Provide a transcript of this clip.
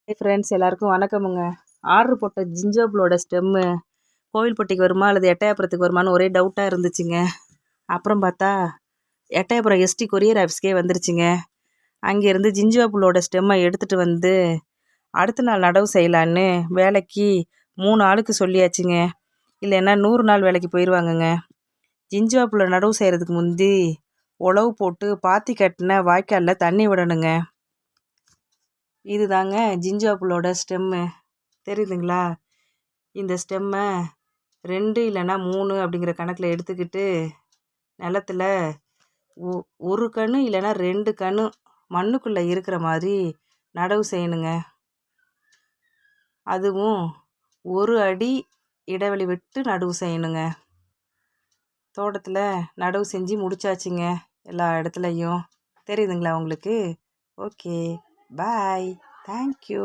Friends எல்லாருக்கும் வணக்கமுங்க. Order போட்ட ஜிஞ்சோபிளோட ஸ்டெம்மு கோவில்பட்டிக்கு வருமா அல்லது எட்டயபுரத்துக்கு வருமானு ஒரே டவுட்டாக இருந்துச்சுங்க. அப்புறம் பார்த்தா எட்டயபுரம் எஸ்டி கொரியர் ஆஃபீஸ்க்கே வந்துருச்சுங்க. அங்கேருந்து ஜிஞ்சோபிளோட ஸ்டெம்மை எடுத்துகிட்டு வந்து அடுத்த நாள் நடவு செய்யலான்னு வேலைக்கு 3 ஆளுக்கு சொல்லியாச்சுங்க. இல்லைன்னா 100 நாள் வேலைக்கு போயிடுவாங்கங்க. ஜிஞ்சோபிள நடவு செய்கிறதுக்கு முந்தி உழவு போட்டு பாத்தி கட்டின வாய்க்காலில் தண்ணி விடணுங்க. இதுதாங்க ஜிஞ்சோபிளோட ஸ்டெம்மு தெரியுதுங்களா? இந்த ஸ்டெம்மை 2 இல்லைன்னா 3 அப்படிங்கிற கணக்கில் எடுத்துக்கிட்டு நிலத்துல ஒரு கன்று இல்லைன்னா 2 கன்று மண்ணுக்குள்ளே இருக்கிற மாதிரி நடவு செய்யணுங்க. அதுவும் 1 அடி இடைவெளி விட்டு நடவு செய்யணுங்க. தோட்டத்தில் நடவு செஞ்சு முடிச்சாச்சுங்க. எல்லா இடத்துலையும் தெரியுதுங்களா உங்களுக்கு? ஓகே, பாய், தேங்க்யூ.